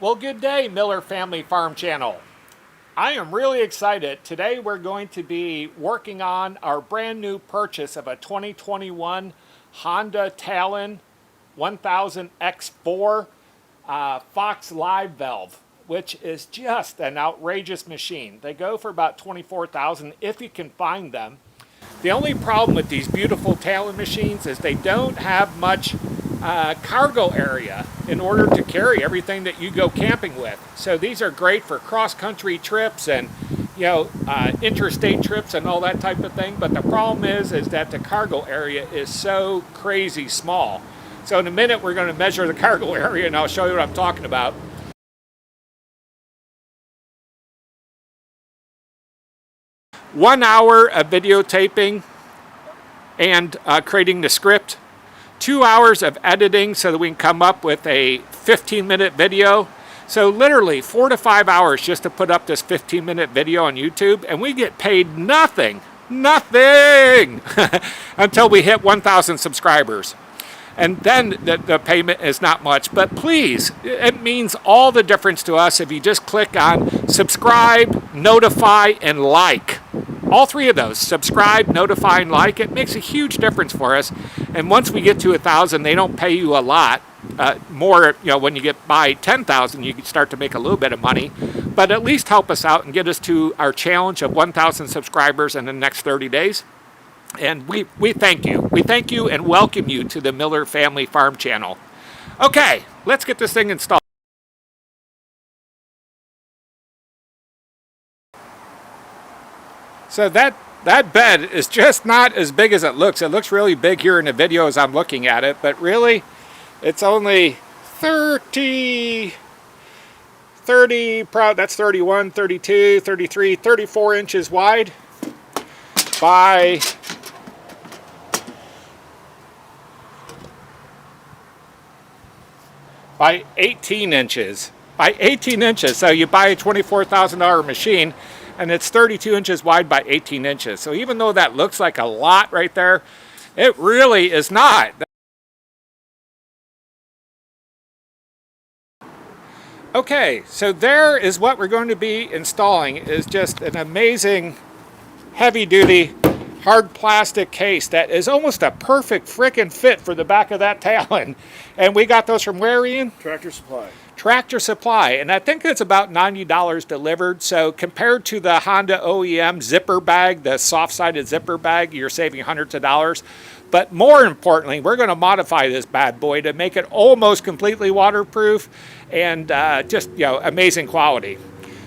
Well, good day, Miller Family Farm Channel. I am really excited. Today we're going to be working on our brand new purchase of a 2021 Honda Talon 1000 X4 Fox Live Valve, which is just an outrageous machine. They go for about $24,000 if you can find them. The only problem with these beautiful Talon machines is they don't have much cargo area in order to carry everything that you go camping with. So these are great for cross-country trips and interstate trips and all that type of thing. But the problem is that the cargo area is so crazy small. So in a minute we're going to measure the cargo area and I'll show you what I'm talking about. One hour of videotaping and creating the script. 2 hours of editing so that we can come up with a 15-minute video. So literally 4 to 5 hours just to put up this 15-minute video on YouTube, and we get paid nothing until we hit 1,000 subscribers. And then the payment is not much, but please, it means all the difference to us if you just click on subscribe, notify, and like. All three of those, subscribe, notify, and like. It makes a huge difference for us. And once we get to 1,000, they don't pay you a lot. More, when you get by 10,000, you can start to make a little bit of money. But at least help us out and get us to our challenge of 1,000 subscribers in the next 30 days. And we thank you. We thank you and welcome you to the Miller Family Farm Channel. Okay, let's get this thing installed. So that bed is just not as big as it looks. It looks really big here in the video as I'm looking at it, but really it's only 30, that's 31, 32, 33, 34 inches wide by 18 inches. By 18 inches, so you buy a $24,000 machine and it's 32 inches wide by 18 inches. So even though that looks like a lot right there, it really is not. Okay, so there is what we're going to be installing, is just an amazing heavy-duty hard plastic case that is almost a perfect frickin' fit for the back of that Talon. And we got those from where, Ian? Tractor Supply. Tractor Supply, and I think it's about $90 delivered. So compared to the Honda OEM zipper bag, the soft-sided zipper bag, you're saving hundreds of dollars. But more importantly, we're going to modify this bad boy to make it almost completely waterproof and just amazing quality.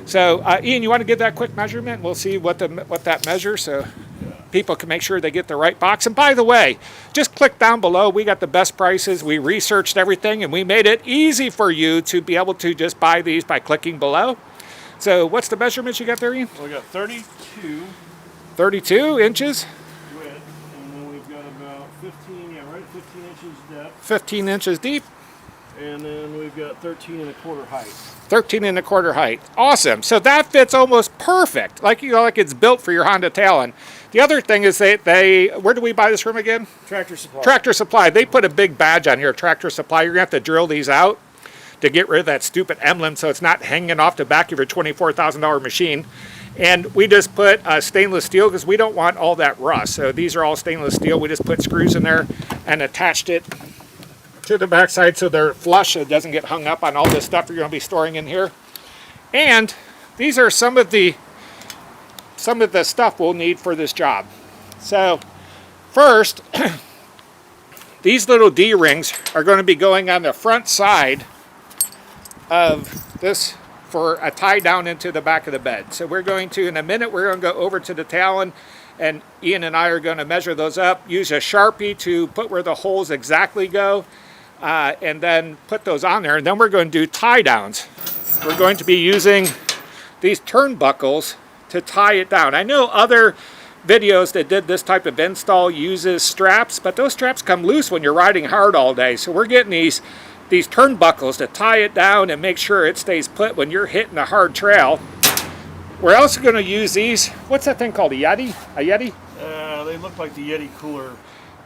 So Ian, you want to give that quick measurement? We'll see what that measures, so people can make sure they get the right box. And by the way, just click down below. We got the best prices. We researched everything, and we made it easy for you to be able to just buy these by clicking below. So what's the measurements you got there, Ian? We got 32. 32 inches. Width, and then we've got about 15 inches depth. 15 inches deep. And then we've got 13 1/4 height. 13 1/4 height. Awesome. So that fits almost perfect. Like it's built for your Honda Talon. The other thing is they where do we buy this from again? Tractor Supply. Tractor Supply. They put a big badge on here, Tractor Supply. You're going to have to drill these out to get rid of that stupid emblem so it's not hanging off the back of your $24,000 machine. And we just put stainless steel because we don't want all that rust. So these are all stainless steel. We just put screws in there and attached it to the backside so they're flush, so it doesn't get hung up on all this stuff you're going to be storing in here. And these are some of the stuff we'll need for this job. So first, these little D-rings are going to be going on the front side of this for a tie down into the back of the bed. So we're going to, in a minute, we're going to go over to the Talon, and Ian and I are going to measure those up, use a Sharpie to put where the holes exactly go, and then put those on there. And then we're going to do tie downs. We're going to be using these turnbuckles to tie it down. I know other videos that did this type of install uses straps, but those straps come loose when you're riding hard all day. So we're getting these turnbuckles to tie it down and make sure it stays put when you're hitting a hard trail. We're also going to use these, what's that thing called, a Yeti? A Yeti? They look like the Yeti cooler.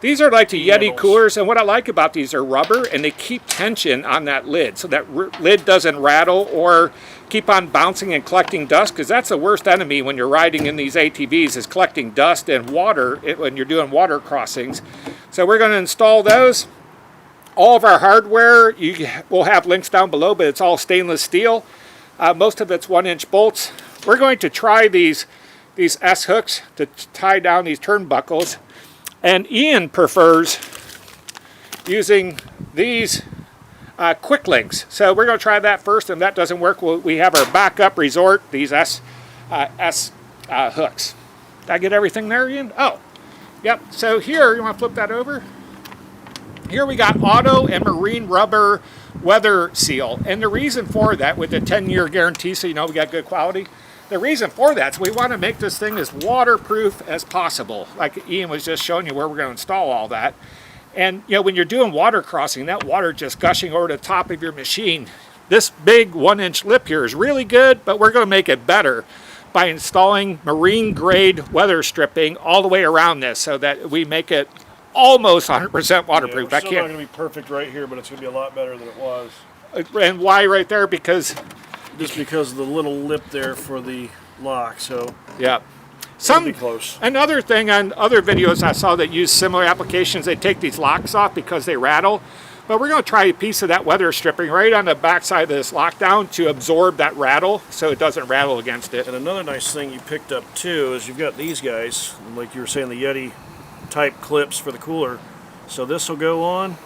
These are like the Yeti handles. coolers, and what I like about these are rubber, and they keep tension on that lid, so that lid doesn't rattle or keep on bouncing and collecting dust, because that's the worst enemy when you're riding in these ATVs, is collecting dust and water when you're doing water crossings. So we're going to install those. All of our hardware, we'll have links down below, but it's all stainless steel. Most of it's 1-inch bolts. We're going to try these S-hooks to tie down these turnbuckles. And Ian prefers using these quick links. So we're going to try that first, and if that doesn't work, we have our backup resort, these S hooks. Did I get everything there, Ian? Oh, yep. So here, you want to flip that over? Here we got auto and marine rubber weather seal. And the reason for that, with a 10-year guarantee, so you know we got good quality, the reason for that is we want to make this thing as waterproof as possible. Like Ian was just showing you where we're going to install all that. And you know, when you're doing water crossing, that water just gushing over the top of your machine, this big 1-inch lip here is really good, but we're going to make it better by installing marine grade weather stripping all the way around this, so that we make it almost 100% waterproof. Yeah, it's still not going to be perfect right here, but it's going to be a lot better than it was. And why right there? Because just because of the little lip there for the lock, so yeah. It'll be close. Another thing on other videos I saw that use similar applications, they take these locks off because they rattle. But we're going to try a piece of that weather stripping right on the back side of this lockdown to absorb that rattle so it doesn't rattle against it. And another nice thing you picked up too is you've got these guys, like you were saying, the Yeti type clips for the cooler. So this will go on,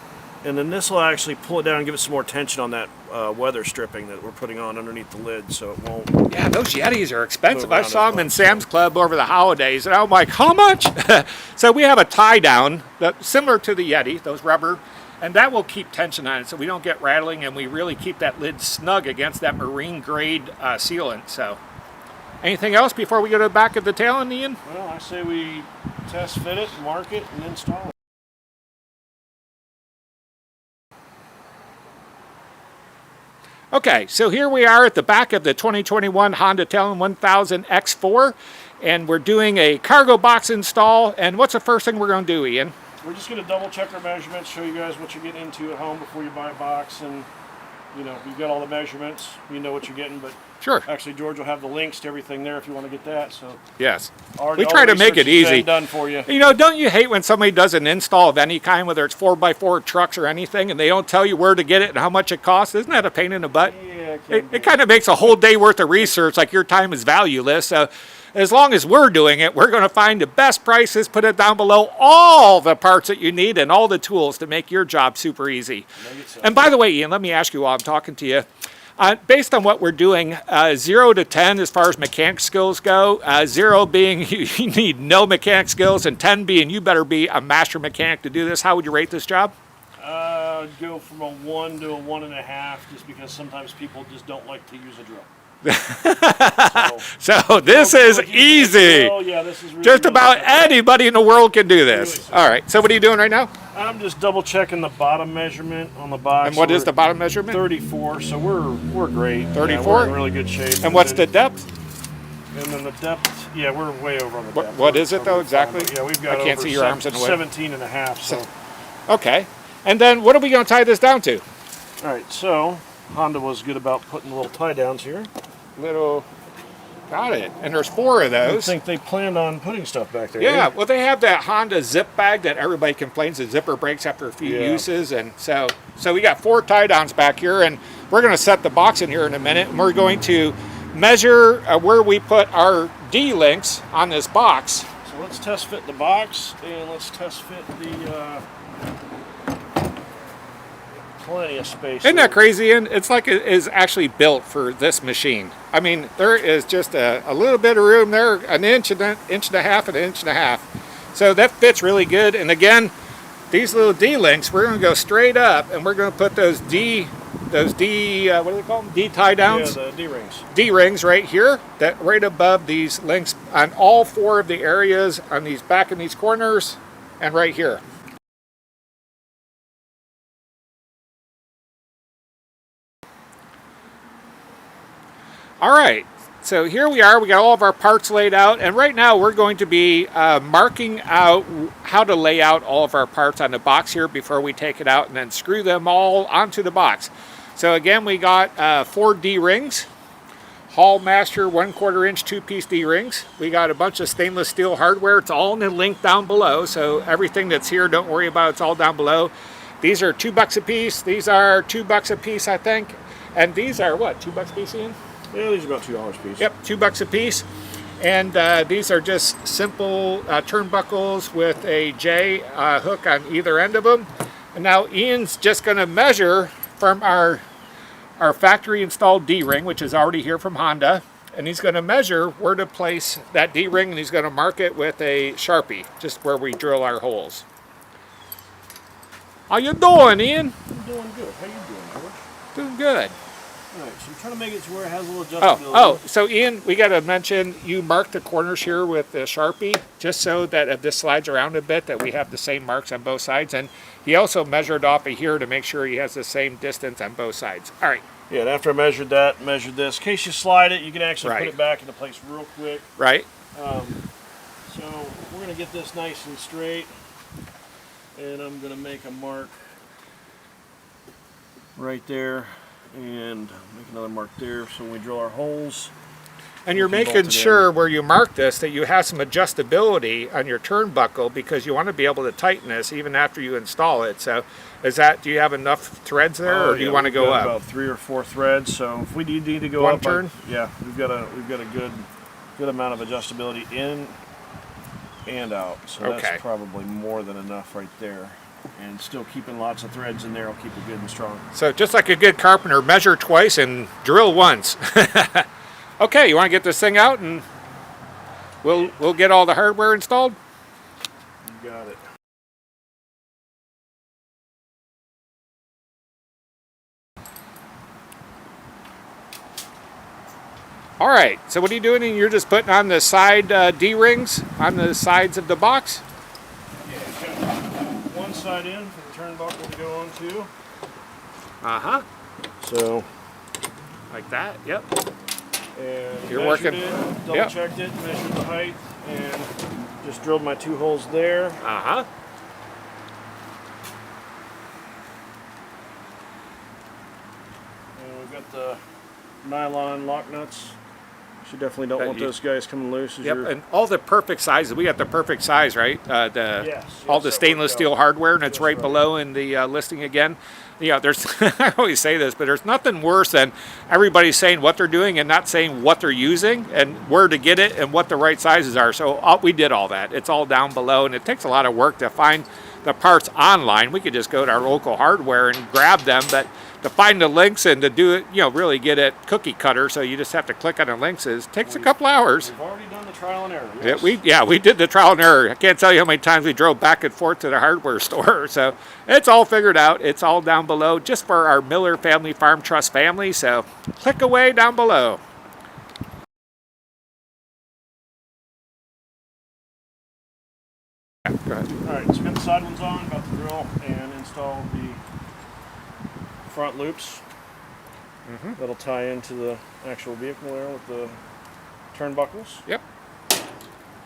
and then this will actually pull it down and give it some more tension on that weather stripping that we're putting on underneath the lid, so it won't. Yeah, those Yetis are expensive. I saw them in Sam's Club over the holidays, and I'm like, how much? So we have a tie down that's similar to the Yeti, those rubber, and that will keep tension on it so we don't get rattling, and we really keep that lid snug against that marine grade sealant. So anything else before we go to the back of the Talon, Ian? Well, I say we test fit it, mark it, and install it. Okay, so here we are at the back of the 2021 Honda Talon 1000 X4, and we're doing a cargo box install. And what's the first thing we're going to do, Ian? We're just going to double check our measurements, show you guys what you're getting into at home before you buy a box, and you know, you've got all the measurements, you know what you're getting, but sure. Actually, George will have the links to everything there if you want to get that. So yes, we try to make it easy. Done for you. You know, don't you hate when somebody does an install of any kind, whether it's 4x4 trucks or anything, and they don't tell you where to get it and how much it costs? Isn't that a pain in the butt? Yeah, it kind of makes a whole day worth of research, like your time is valueless. So as long as we're doing it, we're going to find the best prices, put it down below, all the parts that you need and all the tools to make your job super easy. And by the way, Ian, let me ask you while I'm talking to you, based on what we're doing, 0 to 10 as far as mechanic skills go, 0 being you need no mechanic skills, and 10 being you better be a master mechanic to do this, how would you rate this job? I'd go from a 1 to a 1.5, just because sometimes people just don't like to use a drill. So this is easy. Yeah, this is really just about anybody in the world can do this. Really, all right, so what are you doing right now? I'm just double checking the bottom measurement on the box. And what is the bottom measurement? 34, so we're great. 34? Yeah, we're in really good shape. And what's the depth? And then the depth, yeah, we're way over on the depth. What is it though exactly? Yeah, we've got I can't see your arms in the way. 17 and a half. So. Okay, and then what are we going to tie this down to? All right, so Honda was good about putting little tie downs here. Got it. And there's 4 of those. I think they planned on putting stuff back there. Yeah, right? well, they have that Honda zip bag that everybody complains the zipper breaks after a few uses, and so we got 4 tie downs back here, and we're going to set the box in here in a minute, and we're going to measure where we put our D-links on this box. So let's test fit the box, and let's test fit the plenty of space. Isn't that crazy? And it's like it is actually built for this machine. I mean, there is just a little bit of room there, an inch and a half and an inch and a half. So that fits really good. And again, these little D-links, we're going to go straight up, and we're going to put those D, what do they call them? D tie downs? Yeah, the D-rings. D-rings right here, that right above these links on all 4 of the areas on these back in these corners and right here. All right, so here we are. We got all of our parts laid out, and right now we're going to be marking out how to lay out all of our parts on the box here before we take it out and then screw them all onto the box. So again, we got 4 D-rings, Hall Master 1/4 inch 2-piece D-rings. We got a bunch of stainless steel hardware. It's all in the link down below, so everything that's here, don't worry about it, it's all down below. These are $2 a piece. These are $2 a piece, I think. And these are what, $2 a piece, Ian? Yeah, these are about $2 a piece. Yep, $2 a piece. And these are just simple turnbuckles with a J hook on either end of them. And now Ian's just going to measure from our factory installed D-ring, which is already here from Honda. And he's going to measure where to place that D-ring, and he's going to mark it with a Sharpie, just where we drill our holes. How you doing, Ian? I'm doing good. How you doing, George? Doing good. All right, so I'm trying to make it to where it has a little adjustability. Oh, so Ian, we got to mention, you marked the corners here with the Sharpie, just so that if this slides around a bit, that we have the same marks on both sides. And he also measured off of here to make sure he has the same distance on both sides. All right. Yeah, and after I measured that, measured this, in case you slide it, you can actually put it back into place real quick. Right. So we're going to get this nice and straight, and I'm going to make a mark right there, and make another mark there, so when we drill our holes. And you're making sure where you mark this that you have some adjustability on your turnbuckle, because you want to be able to tighten this even after you install it. So is that, do you have enough threads there, or do you want to go up? About 3 or 4 threads, so if we need to go one up, turn? Yeah, we've got a good amount of adjustability in and out. So that's probably more than enough right there. And still keeping lots of threads in there will keep it good and strong. So just like a good carpenter, measure twice and drill once. Okay, you want to get this thing out, and we'll get all the hardware installed? You got it. All right, so what are you doing? You're just putting on the side D-rings on the sides of the box? Yeah, got one side in for the turnbuckle to go on to. Uh-huh. So, like that, yep. And you're working. Double checked it, measured the height, and just drilled my 2 holes there. Uh-huh. And we've got the nylon lock nuts. You definitely don't want those guys coming loose. And all the perfect sizes. We got the perfect size, right? All the stainless steel hardware, and it's right below in the listing again. Yeah, there's, I always say this, but there's nothing worse than everybody saying what they're doing and not saying what they're using and where to get it and what the right sizes are. So we did all that. It's all down below, and it takes a lot of work to find the parts online. We could just go to our local hardware and grab them, but to find the links and to do it, really get it cookie cutter, so you just have to click on the links, takes a couple hours. We've already done the trial and error. Yes. Yeah, we did the trial and error. I can't tell you how many times we drove back and forth to the hardware store. So it's all figured out. It's all down below, just for our Miller Family Farm Trust family. So click away down below. Yeah, go ahead. All right, so got the side ones on, about to drill and install the front loops. That'll tie into the actual vehicle there with the turnbuckles. Yep.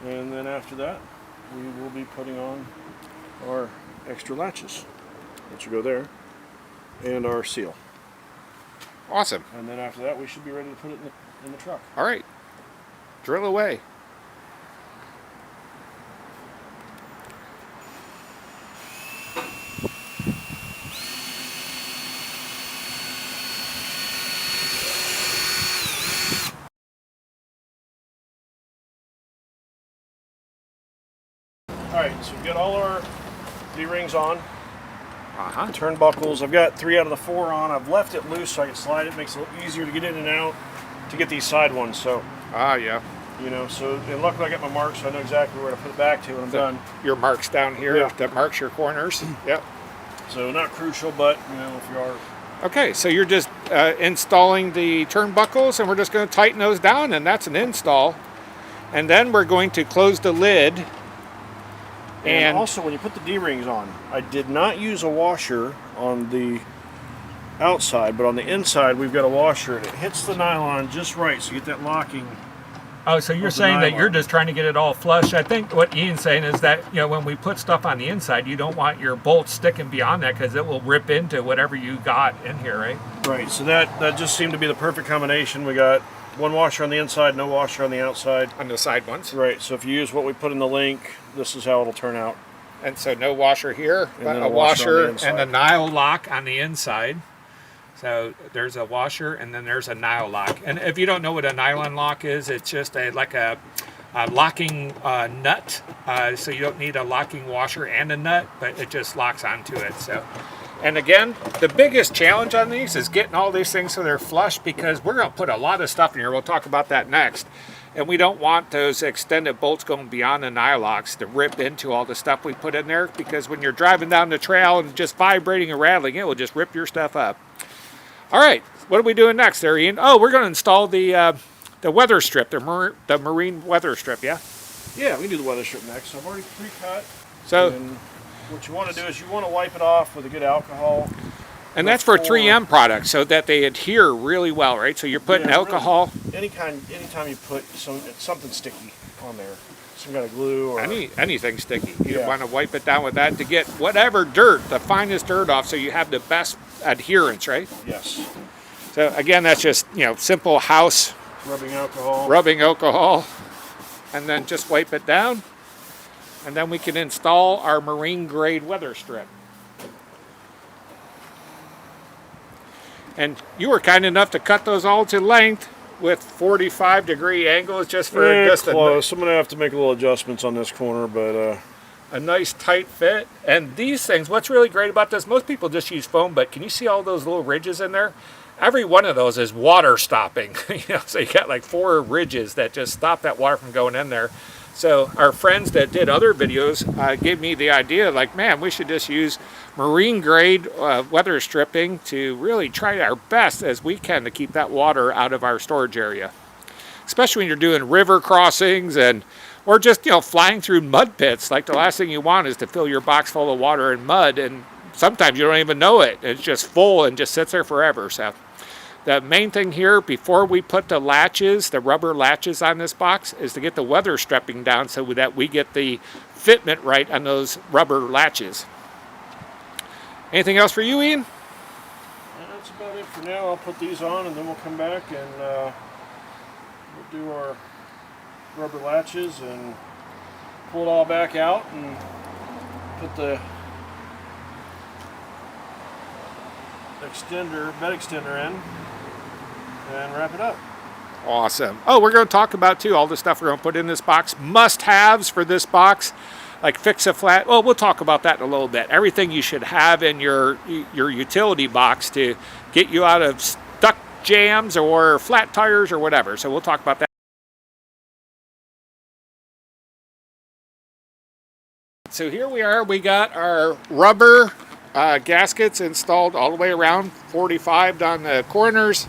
And then after that, we will be putting on our extra latches, which will go there, and our seal. Awesome. And then after that, we should be ready to put it in the truck. All right. Drill away. Alright, so we've got all our D-rings on. Uh-huh. Turnbuckles, I've got 3 out of the 4 on. I've left it loose so I can slide it. Makes it a little easier to get in and out to get these side ones. So, yeah. So and luckily I got my marks, so I know exactly where to put it back to when I'm done. Your marks down here, Yeah. that marks your corners. Yep. So not crucial, but if you are. Okay, so you're just installing the turnbuckles, and we're just going to tighten those down, and that's an install. And then we're going to close the lid. And also, when you put the D-rings on, I did not use a washer on the outside, but on the inside we've got a washer, and it hits the nylon just right, so you get that locking. Oh, so you're saying that you're just trying to get it all flush. I think what Ian's saying is that, you know, when we put stuff on the inside, you don't want your bolts sticking beyond that because it will rip into whatever you got in here, right? Right, so that just seemed to be the perfect combination. We got one washer on the inside, no washer on the outside. On the side ones? Right, so if you use what we put in the link, this is how it'll turn out. And so no washer here, And but then a a washer on washer the and a inside. nile lock on the inside. So there's a washer and then there's a nile lock. And if you don't know what a nylon lock is, it's just like a locking nut. So you don't need a locking washer and a nut, but it just locks onto it. So, and again, the biggest challenge on these is getting all these things so they're flush, because we're going to put a lot of stuff in here. We'll talk about that next. And we don't want those extended bolts going beyond the nile locks to rip into all the stuff we put in there, because when you're driving down the trail and just vibrating and rattling, it will just rip your stuff up. All right, what are we doing next there, Ian? Oh, we're going to install the weather strip, the marine weather strip, yeah? Yeah, we can do the weather strip next. So I've already pre-cut. So, And what you want to do is you want to wipe it off with a good alcohol. and that's for 3M products, so that they adhere really well, right? So you're putting Yeah, alcohol. Really, anytime you put something sticky on there, some kind of glue or Anything sticky. You Yeah. want to wipe it down with that to get whatever dirt, the finest dirt off, so you have the best adherence, right? yes, So again, that's just, you know, simple house rubbing alcohol. rubbing alcohol, and then just wipe it down, and then we can install our marine grade weather strip. And you were kind enough to cut those all to length with 45-degree angles just for just close. I'm gonna have to make a little adjustments on this corner, but a nice tight fit. And these things, what's really great about this, most people just use foam, but can you see all those little ridges in there? Every one of those is water stopping. You know, so you got like 4 ridges that just stop that water from going in there. So our friends that did other videos gave me the idea, like, man, we should just use marine grade weather stripping to really try our best as we can to keep that water out of our storage area. Especially when you're doing river crossings or just, you know, flying through mud pits. Like, the last thing you want is to fill your box full of water and mud, and sometimes you don't even know it. It's just full and just sits there forever. So the main thing here, before we put the latches, the rubber latches on this box, is to get the weather stripping down so that we get the fitment right on those rubber latches. Anything else for you, Ian? that's about it for now. I'll put these on, and then we'll come back and we'll do our rubber latches and pull it all back out and put the bed extender in and wrap it up. Awesome. Oh, we're going to talk about, too, all the stuff we're going to put in this box. Must-haves for this box, like fix-a-flat. Well, we'll talk about that in a little bit. Everything you should have in your utility box to get you out of stuck jams or flat tires or whatever. So we'll talk about that. So here we are. We got our rubber gaskets installed all the way around, 45 down the corners.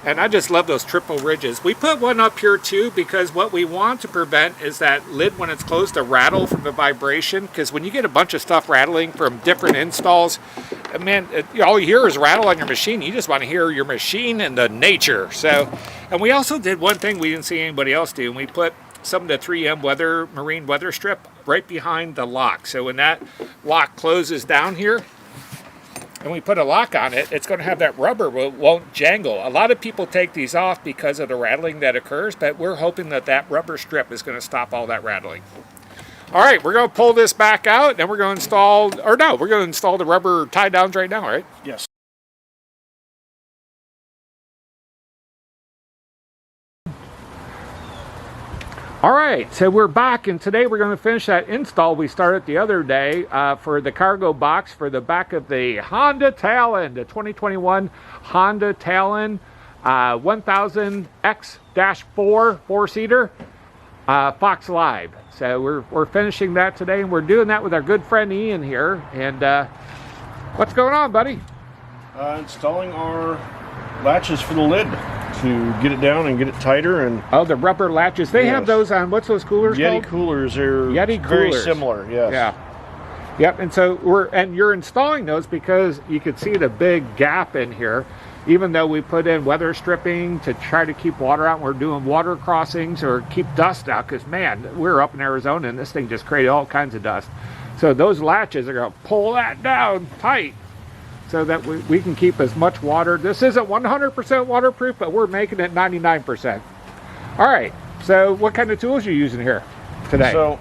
And I just love those triple ridges. We put one up here too, because what we want to prevent is that lid, when it's closed, to rattle from the vibration. Because when you get a bunch of stuff rattling from different installs, man, all you hear is rattle on your machine. You just want to hear your machine and the nature. So, and we also did one thing we didn't see anybody else do, and we put some of the 3M marine weather strip right behind the lock. So when that lock closes down here, and we put a lock on it, it's going to have that rubber, won't jangle. A lot of people take these off because of the rattling that occurs, but we're hoping that that rubber strip is going to stop all that rattling. All right, we're going to pull this back out, and we're going to install, or no, we're going to install the rubber tie downs right now, right? Yes. All right, so we're back, and today we're going to finish that install we started the other day for the cargo box for the back of the Honda Talon, the 2021 Honda Talon 1000X-4 4-seater Fox Live. So we're finishing that today, and we're doing that with our good friend Ian here. And what's going on, buddy? Installing our latches for the lid to get it down and get it tighter. And oh, the rubber latches. They have Yes. those on, what's those coolers Yeti called? coolers. They're Yeti very coolers. similar, yes. Yeah. Yep, and so you're installing those because you could see the big gap in here. Even though we put in weather stripping to try to keep water out, we're doing water crossings or keep dust out, because man, we're up in Arizona and this thing just created all kinds of dust. So those latches are going to pull that down tight so that we can keep as much water. This isn't 100% waterproof, but we're making it 99%. All right, so what kind of tools are you using here today? So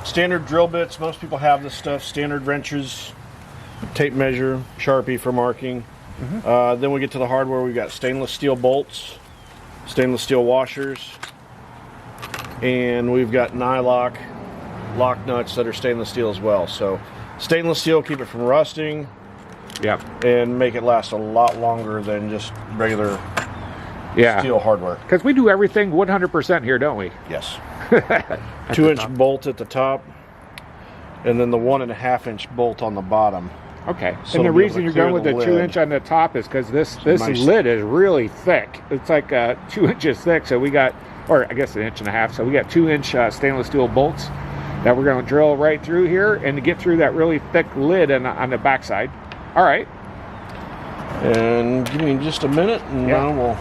standard drill bits, most people have this stuff, standard wrenches, tape measure, Sharpie for marking. Then we get to the hardware. We've got stainless steel bolts, stainless steel washers, and we've got nylock lock nuts that are stainless steel as well. So stainless steel, keep it from rusting, and make it last a lot longer than just regular steel hardware. Because we do everything 100% here, don't we? Yes. 2-inch bolt at the top, and then the 1.5-inch bolt on the bottom. Okay, So and the to be able reason to you're clear going with the the 2-inch on the top is because this nice. lid is really thick. It's like 2 inches thick, so we got, or I guess 1.5 inches. So we got 2-inch stainless steel bolts that we're going to drill right through here and to get through that really thick lid on the backside. All right. And give me just a minute, and now we'll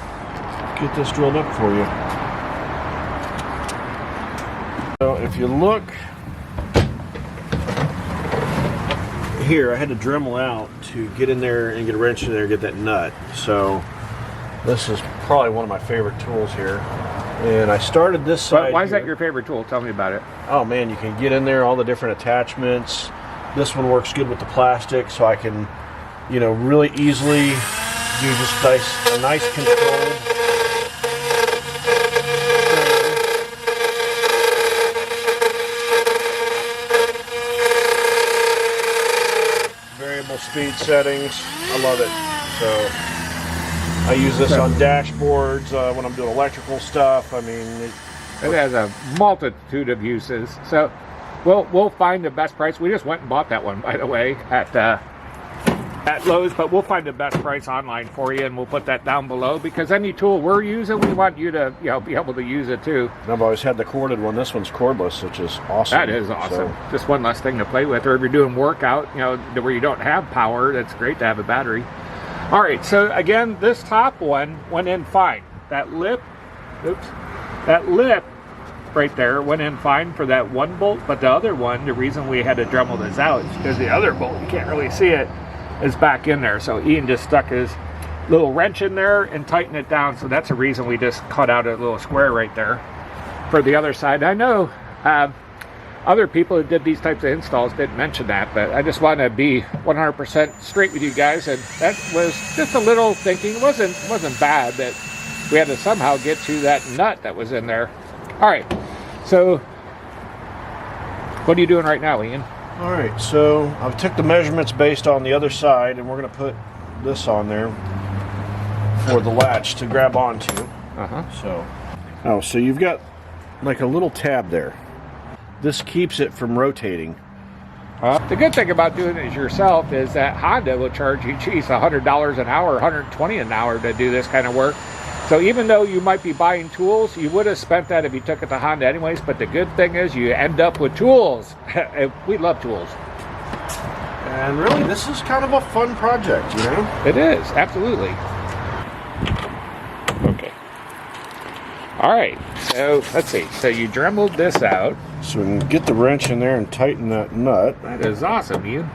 get this drilled up for you. So if you look here, I had to Dremel out to get in there and get a wrench in there and get that nut. So this is probably one of my favorite tools here. And I started this side. Why is that your favorite tool? Tell me about it. Oh man, you can get in there, all the different attachments. This one works good with the plastic, so I can, you know, really easily do just a nice controlled variable speed settings. I love it. So I use this on dashboards when I'm doing electrical stuff. I mean, it has a multitude of uses. So we'll find the best price. We just went and bought that one, by the way, at Lowe's, but we'll find the best price online for you, and we'll put that down below, because any tool we're using, we want you to, you know, be able to use it too. I've always had the corded one. This one's cordless, which is awesome. That is awesome. Just one less thing to play with, or if you're doing workout, you know, where you don't have power, that's great to have a battery. All right, so again, this top one went in fine. That lip, that lip right there went in fine for that one bolt, but the other one, the reason we had to Dremel this out is because the other bolt, you can't really see it, is back in there. So Ian just stuck his little wrench in there and tightened it down. So that's the reason we just cut out a little square right there for the other side. I know other people who did these types of installs didn't mention that, but I just want to be 100% straight with you guys. And that was just a little thinking. It wasn't bad, but we had to somehow get to that nut that was in there. All right, so what are you doing right now, Ian? All right, so I took the measurements based on the other side, and we're going to put this on there for the latch to grab onto. So you've got like a little tab there. This keeps it from rotating. The good thing about doing it yourself is that Honda will charge you, geez, $100 an hour, $120 an hour to do this kind of work. So even though you might be buying tools, you would have spent that if you took it to Honda anyways, but the good thing is you end up with tools. We love tools. And really, this is kind of a fun project, you know? It is, absolutely. Okay. All right, so let's see. So you Dremeled this out. So we can get the wrench in there and tighten that nut. That is awesome, Ian.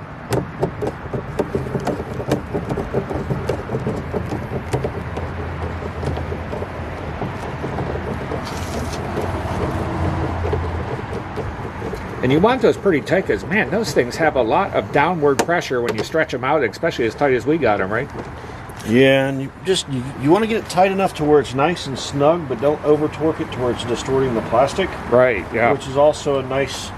And you want those pretty tight, because man, those things have a lot of downward pressure when you stretch them out, especially as tight as we got them, right? Yeah, and you want to get it tight enough to where it's nice and snug, but don't over torque it to where it's distorting the plastic. Right, yeah. Which is also a nice,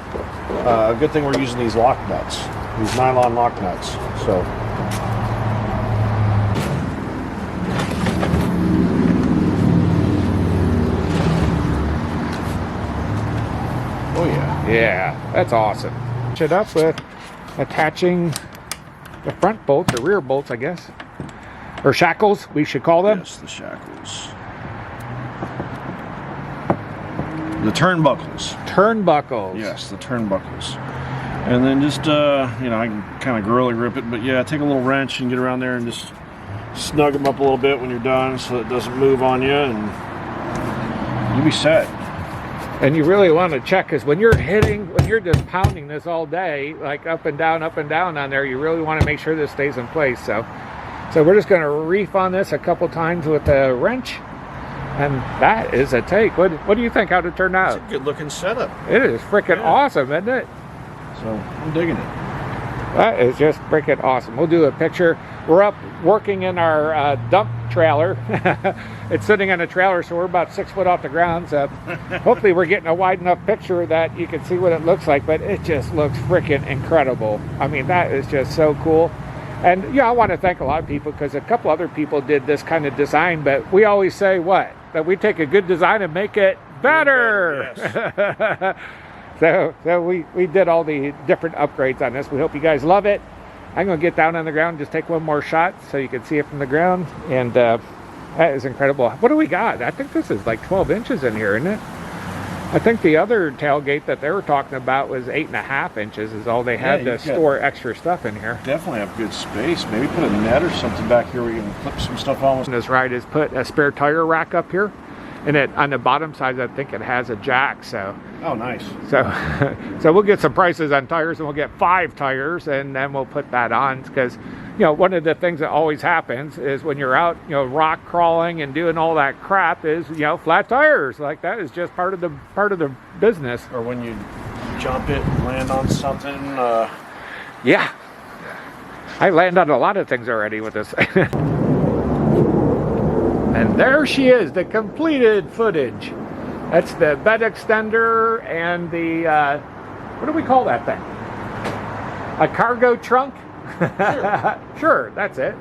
good thing we're using these lock nuts, these nylon lock nuts. So. Oh yeah. Yeah, that's awesome. Match it up with attaching the front bolts, or rear bolts, I guess. Or shackles, we should call them. Yes, the shackles. The turnbuckles. Turnbuckles. Yes, the turnbuckles. And then just, you know, I can kind of gorilla grip it, but yeah, take a little wrench and get around there and just snug them up a little bit when you're done so it doesn't move on you, and you'll be set. And you really want to check, because when you're just pounding this all day, like up and down on there, you really want to make sure this stays in place. So we're just going to reef on this a couple times with a wrench, and that is a take. What do you think? How'd it turn out? It's a good looking setup. It is freaking awesome, isn't it? So I'm digging it. That is just freaking awesome. We'll do a picture. We're up working in our dump trailer. It's sitting on a trailer, so we're about 6 foot off the ground. So hopefully we're getting a wide enough picture that you can see what it looks like. But it just looks freaking incredible. I mean, that is just so cool. And yeah, I want to thank a lot of people, because a couple other people did this kind of design. But we always say what? That we take a good design and make it better. Yes. So we did all the different upgrades on this. We hope you guys love it. I'm going to get down on the ground and just take one more shot so you can see it from the ground. And that is incredible. What do we got? I think this is like 12 inches in here, isn't it? I think the other tailgate that they were talking about was 8.5 inches is all they had to store extra stuff in here. Definitely have good space. Maybe put a net or something back here where you can clip some stuff on. This ride is put a spare tire rack up here. And on the bottom side, I think it has a jack. So oh, nice. So we'll get some prices on tires, and we'll get 5 tires, and then we'll put that on, because you know, one of the things that always happens is when you're out, you know, rock crawling and doing all that crap is, you know, flat tires. Like, that is just part of the business. Or when you jump it and land on something. Yeah, I land on a lot of things already with this. And there she is, the completed footage. That's the bed extender and the, what do we call that thing? A cargo trunk? Sure. Sure, that's it.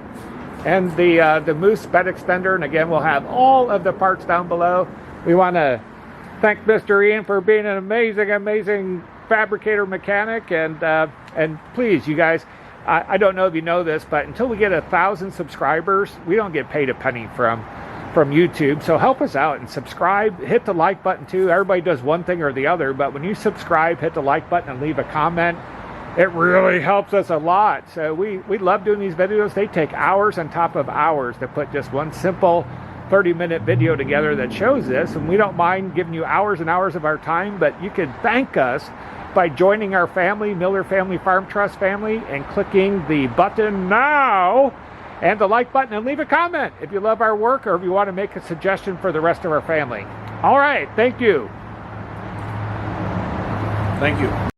And the Moose bed extender. And again, we'll have all of the parts down below. We want to thank Mr. Ian for being an amazing fabricator mechanic. And please, you guys, I don't know if you know this, but until we get 1,000 subscribers, we don't get paid a penny from YouTube. So help us out and subscribe. Hit the like button too. Everybody does one thing or the other, but when you subscribe, hit the like button and leave a comment. It really helps us a lot. So we love doing these videos. They take hours on top of hours to put just one simple 30-minute video together that shows this, and we don't mind giving you hours and hours of our time, but you can thank us by joining our family, Miller Family Farm Trust family, and clicking the button now and the like button, and leave a comment if you love our work or if you want to make a suggestion for the rest of our family. All right, thank you. Thank you.